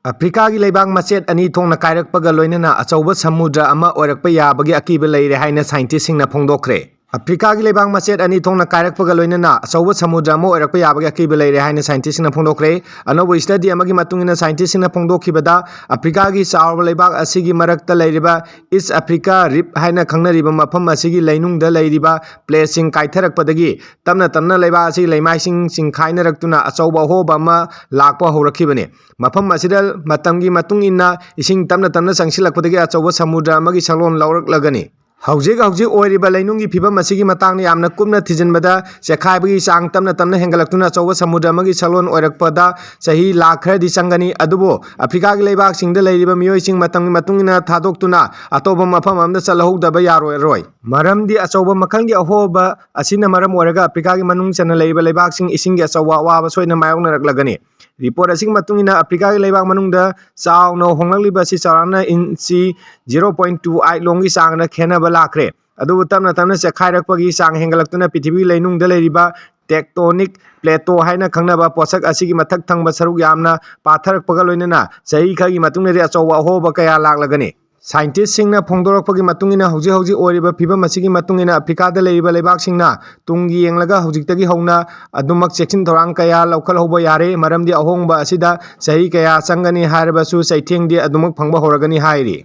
Africa की लेबाक मचेत अनी थोंगना कायरकपगा लोइनना अचौबा समुद्र अमा ओइरकपा याबगी अकीबा लेरे हाइना साइंटिस्टसिंगना फोंदोखरे। अफ्रीका की लेबाक मचेत अनी थोंगना कायरकपगा लोइनना अचौबा समुद्र अमा ओइरकपा याबगी अकीबा लेरे हाइना साइंटिस्टसिंगना फोंदोखरे। अनौबा स्टडी अमगी मतुंगिना साइंटिस्टसिंगना फोंदोखिबदा अफ्रीका की चावबा लेबाक असिगी मरक्ता लेरिबा ईस्ट अफ्रीका रिप हाइना खंगनरिबा मफम असिगी लैनुंगदा लेरिबा प्लेटसिंग काइथरकपदगी तमना तमना लेबाक असिगी लैमाइसिंग चिंखाइनरक्तुना अचौबा अहोबा अमा लाकपा हौरखिबने। मफम असिदा मतंगी मतुंग इन्ना इसिंग तमना तमना चंगसिलकपदगी अचौबा समुद्र अमगी सलोन लौरकलगनी। हौजिक हौजिक ओइरिबा लैनुंगी फिबम असिगी मतांगना यामना कुपना थिजिनबदा चेखाइबगी चांग तमना तमना हेंगलक्तुना अचौबा समुद्र अमगी सलोन ओइरकपदा चही लाख खरदी चंगनी। अदुबो अफ्रीका की लेबाकसिंगदा लैरिबा मियोइसिंग मतंगी मतुंगिना थादोक्तुना अतोबा मफम अमदा चलहौदबा यारोय। मरमदी अचौबा मखलगी अहोबा असिना मरम ओइरगा अफ्रीका की मनुंग चना लैरिबा लेबाकसिंग इसिंगी अचौबा अवाबा सोइना मायोंगनरकलगनी। रिपोर्ट असिंग मतुंगिना अफ्रीका की लेबाक मनुंगदा चावना होंगलक्लिबा असि चाराना इंची 0.28 लोंगी चांगना खेनबा लाखरे। अदुबो तमना तमना चेखाइरकपगी चांग हेंगलक्तुना पृथ्वी लैनुंगदा लैरिबा टेक्टोनिक प्लेटो हाइना खंगनबा पोषक असिगी मथक थंगबा सरुक यामना पाथरकपगा लोइनना चही खगी मतुंगदे अचौबा अहोबा कया लाखलगनी। साइंटिस्टसिंगना फोंदोरकपगी मतुंगिना हौजिक हौजिक ओइरिबा फिबम असिगी मतुंगिना अफ्रीकादा लैरिबा लेबाकसिंगना तुंगी येंगलगा हौजिकतगी हौना अदुमक चेक्सिन थौरांग कया लौखलहौबा यारे। मरमदी अहोंगबा असिदा चही कया चंगनी हाइरबसु चैथेंगदि अदुमक फंगबा हौरगनी हाइरि।